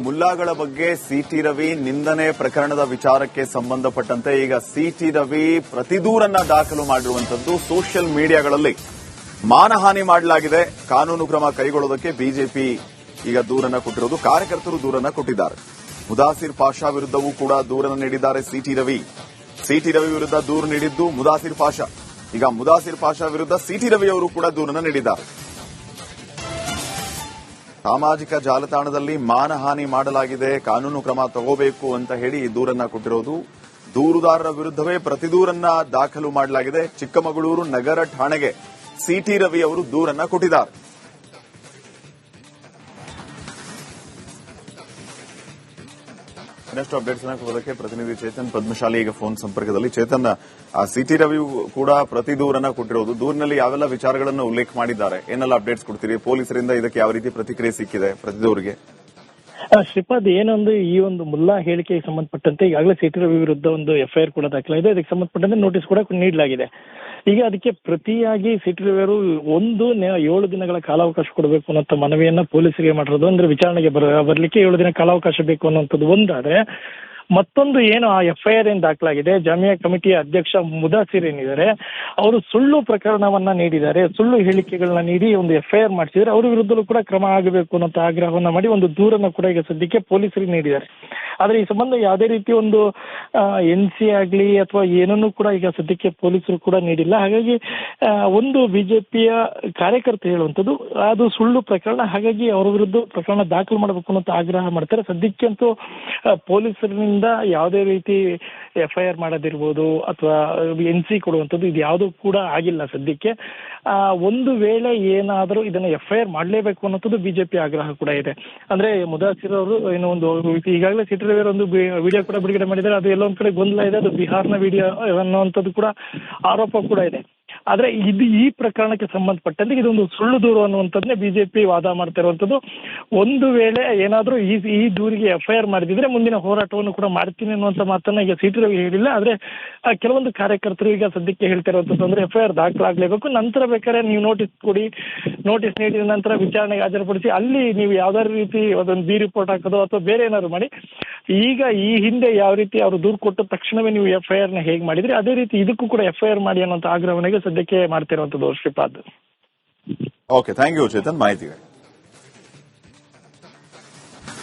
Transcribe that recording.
ಮುಲ್ಲಾಗಳ ಬಗ್ಗೆ ಸಿಟಿ ರವಿ ನಿಂದನೆ ಪ್ರಕರಣದ ವಿಚಾರಕ್ಕೆ ಸಂಬಂಧಪಟ್ಟಂತೆ ಈಗ ಸಿಟಿ ರವಿ ಪ್ರತಿದೂರನ್ನ ದಾಖಲು ಮಾಡಿರುವಂತದ್ದು ಸೋಷಿಯಲ್ ಮೀಡಿಯಾಗಳಲ್ಲಿ ಮಾನಹಾನಿ ಮಾಡಲಾಗಿದೆ, ಕಾನೂನು ಕ್ರಮ ಕೈಗೊಳ್ಳೋದಕ್ಕೆ ಬಿಜೆಪಿ ಈಗ ದೂರನ್ನ ಕೊಟ್ಟಿರೋದು. ಕಾರ್ಯಕರ್ತರು ದೂರನ್ನ ಕೊಟ್ಟಿದ್ದಾರೆ. ಮುದಾಸಿರ್ ಪಾಷಾ ವಿರುದ್ಧವೂ ಕೂಡ ದೂರನ್ನ ನೀಡಿದ್ದಾರೆ ಸಿಟಿ ರವಿ. ಸಿಟಿ ರವಿ ವಿರುದ್ಧ ದೂರು ನೀಡಿದ್ದು ಮುದಾಸಿರ್ ಪಾಷಾ. ಈಗ ಮುದಾಸಿರ್ ಪಾಷಾ ವಿರುದ್ಧ ಸಿಟಿ ರವಿ ಅವರು ಕೂಡ ದೂರನ್ನ ನೀಡಿದ್ದಾರೆ. ಸಾಮಾಜಿಕ ಜಾಲತಾಣದಲ್ಲಿ ಮಾನಹಾನಿ ಮಾಡಲಾಗಿದೆ, ಕಾನೂನು ಕ್ರಮ ತಗೋಬೇಕು ಅಂತ ಹೇಳಿ ದೂರನ್ನ ಕೊಟ್ಟಿರೋದು. ದೂರುದಾರರ ವಿರುದ್ಧವೇ ಪ್ರತಿದೂರನ್ನ ದಾಖಲು ಮಾಡಲಾಗಿದೆ. ಚಿಕ್ಕಮಗಳೂರು ನಗರ ಠಾಣೆಗೆ ಸಿಟಿ ರವಿ ಅವರು ದೂರನ್ನ ಕೊಟ್ಟಿದ್ದಾರೆ. ಇನ್ನಷ್ಟು ಅಪ್ಡೇಟ್ಸ್ ಕೊಡೋದಕ್ಕೆ ಪ್ರತಿನಿಧಿ ಚೇತನ್ ಪದ್ಮಶಾಲಿ ಈಗ ಫೋನ್ ಸಂಪರ್ಕದಲ್ಲಿ. ಚೇತನ್, ಸಿಟಿ ರವಿ ಕೂಡ ಪ್ರತಿ ದೂರನ್ನ ಕೊಟ್ಟಿರೋದು. ದೂರಿನಲ್ಲಿ ಯಾವೆಲ್ಲ ವಿಚಾರಗಳನ್ನು ಉಲ್ಲೇಖ ಮಾಡಿದ್ದಾರೆ, ಏನೆಲ್ಲ ಅಪ್ಡೇಟ್ಸ್ ಕೊಡ್ತೀರಿ? ಪೊಲೀಸರಿಂದ ಇದಕ್ಕೆ ಯಾವ ರೀತಿ ಪ್ರತಿಕ್ರಿಯೆ ಸಿಕ್ಕಿದೆ ಪ್ರತಿ ದೂರಿಗೆ? ಶ್ರೀಪಾದ್, ಏನೊಂದು ಈ ಒಂದು ಮುಲ್ಲಾ ಹೇಳಿಕೆಗೆ ಸಂಬಂಧಪಟ್ಟಂತೆ ಈಗಾಗಲೇ ಸಿಟಿ ರವಿ ವಿರುದ್ಧ ಒಂದು ಎಫ್ಐಆರ್ ಕೂಡ ದಾಖಲಾಗಿದೆ. ಇದಕ್ಕೆ ಸಂಬಂಧಪಟ್ಟಂತೆ ನೋಟಿಸ್ ಕೂಡ ನೀಡಲಾಗಿದೆ. ಈಗ ಅದಕ್ಕೆ ಪ್ರತಿಯಾಗಿ ಸಿಟಿ ರವಿ ಅವರು 7 ದಿನಗಳ ಕಾಲಾವಕಾಶ ಕೊಡಬೇಕು ಅನ್ನೋ ಮನವಿಯನ್ನ ಪೊಲೀಸರಿಗೆ ಮಾಡಿರೋದು. ಅಂದ್ರೆ ವಿಚಾರಣೆಗೆ ಬರಲಿಕ್ಕೆ 7 ದಿನ ಕಾಲಾವಕಾಶ ಬೇಕು ಅನ್ನೋಂಥದ್ದು ಒಂದಾದ್ರೆ, ಮತ್ತೊಂದು ಏನು ಆ ಎಫ್ಐಆರ್ ಏನ್ ದಾಖಲಾಗಿದೆ, ಜಾಮಿಯಾ ಕಮಿಟಿಯ ಅಧ್ಯಕ್ಷ ಮುದಾಸಿರ್ ಏನಿದ್ದಾರೆ ಅವರು ಸುಳ್ಳು ಪ್ರಕರಣವನ್ನ ನೀಡಿದ್ದಾರೆ, ಸುಳ್ಳು ಹೇಳಿಕೆಗಳನ್ನ ನೀಡಿ ಒಂದು ಎಫ್ಐಆರ್ ಮಾಡಿಸಿದ್ರೆ ಅವ್ರ ವಿರುದ್ಧಲೂ ಕೂಡ ಕ್ರಮ ಆಗಬೇಕು ಅನ್ನೋ ಆಗ್ರಹವನ್ನ ಮಾಡಿ ಒಂದು ದೂರನ್ನು ಕೂಡ ಈಗ ಸದ್ಯಕ್ಕೆ ಪೊಲೀಸರಿಗೆ ನೀಡಿದ್ದಾರೆ. ಆದ್ರೆ ಈ ಸಂಬಂಧ ಯಾವುದೇ ರೀತಿ ಒಂದು NC ಆಗ್ಲಿ ಅಥವಾ ಏನನ್ನೂ ಕೂಡ ಈಗ ಸದ್ಯಕ್ಕೆ ಪೊಲೀಸರು ಕೂಡ ನೀಡಿಲ್ಲ. ಹಾಗಾಗಿ ಒಂದು ಬಿಜೆಪಿಯ ಕಾರ್ಯಕರ್ತ ಹೇಳುವಂಥದ್ದು ಅದು ಸುಳ್ಳು ಪ್ರಕರಣ, ಹಾಗಾಗಿ ಅವರ ವಿರುದ್ಧ ಪ್ರಕರಣ ದಾಖಲು ಮಾಡಬೇಕು ಅನ್ನೋ ಆಗ್ರಹ ಮಾಡ್ತಾರೆ. ಸದ್ಯಕ್ಕಂತೂ ಪೊಲೀಸರಿಂದ ಯಾವುದೇ ರೀತಿ ಎಫ್ಐಆರ್ ಮಾಡೋದಿರ್ಬೋದು ಅಥವಾ NC ಕೊಡುವಂಥದ್ದು ಇದು ಯಾವುದೂ ಕೂಡ ಆಗಿಲ್ಲ ಸದ್ಯಕ್ಕೆ. ಒಂದು ವೇಳೆ ಏನಾದರೂ ಇದನ್ನ ಎಫ್ಐಆರ್ ಮಾಡಲೇಬೇಕು ಅನ್ನೋದು ಬಿಜೆಪಿ ಆಗ್ರಹ ಕೂಡ ಇದೆ. ಅಂದ್ರೆ ಮುದಾಸಿರ್ ಅವರು ಏನೋ ಒಂದು ಈಗಾಗಲೇ ಸಿಟಿ ರವಿ ಒಂದು ವಿಡಿಯೋ ಕೂಡ ಬಿಡುಗಡೆ ಮಾಡಿದ್ದಾರೆ. ಅದು ಎಲ್ಲೊಂದ್ ಕಡೆ ಗೊಂದಲ ಇದೆ, ಅದು ಬಿಹಾರ್ನ ವಿಡಿಯೋ ಅನ್ನುವಂಥದ್ದು ಕೂಡ ಆರೋಪ ಕೂಡ ಇದೆ. ಆದ್ರೆ ಈ ಪ್ರಕರಣಕ್ಕೆ ಸಂಬಂಧಪಟ್ಟಂತೆ ಇದೊಂದು ಸುಳ್ಳು ದೂರು ಅನ್ನುವಂಥದ್ದನ್ನೇ ಬಿಜೆಪಿ ವಾದ ಮಾಡ್ತಾ ಇರುವಂತದ್ದು. ಒಂದು ವೇಳೆ ಏನಾದ್ರೂ ಈ ದೂರಿಗೆ ಎಫ್ಐಆರ್ ಮಾಡಿದ್ರೆ ಮುಂದಿನ ಹೋರಾಟವನ್ನು ಕೂಡ ಮಾಡ್ತೀನಿ ಅನ್ನುವಂತ ಮಾತನ್ನ ಈಗ ಸಿಟಿ ರವಿ ಹೇಳಿಲ್ಲ. ಆದ್ರೆ ಕೆಲವೊಂದು ಕಾರ್ಯಕರ್ತರು ಈಗ ಸದ್ಯಕ್ಕೆ ಹೇಳ್ತಾ ಇರುವಂತದ್ದು ಅಂದ್ರೆ ಎಫ್ಐಆರ್ ದಾಖಲಾಗಲೇಬೇಕು, ನಂತರ ಬೇಕಾದ್ರೆ ನೀವು ನೋಟಿಸ್ ಕೊಡಿ, ನೋಟಿಸ್ ನೀಡಿದ ನಂತರ ವಿಚಾರಣೆಗೆ ಹಾಜರುಪಡಿಸಿ ಅಲ್ಲಿ ನೀವು ಯಾವ್ದಾದ್ರು ರೀತಿ ಅದೊಂದು ಬಿ ರಿಪೋರ್ಟ್ ಹಾಕೋದು ಅಥವಾ ಬೇರೆ ಏನಾದ್ರು ಮಾಡಿ. ಈಗ ಈ ಹಿಂದೆ ಯಾವ ರೀತಿ ಅವರು ದೂರು ಕೊಟ್ಟ ತಕ್ಷಣವೇ ನೀವು ಎಫ್ಐಆರ್ ನ ಹೇಗೆ ಮಾಡಿದ್ರಿ ಅದೇ ರೀತಿ ಇದಕ್ಕೂ ಕೂಡ ಎಫ್ಐಆರ್ ಮಾಡಿ ಅನ್ನೋಂಥ ಆಗ್ರಹವನ್ನ ಸದ್ಯಕ್ಕೆ ಮಾಡ್ತಿರುವಂತದ್ದು Shripad. Okay, thank you Chetan ಮಾಹಿತಿಗೆ.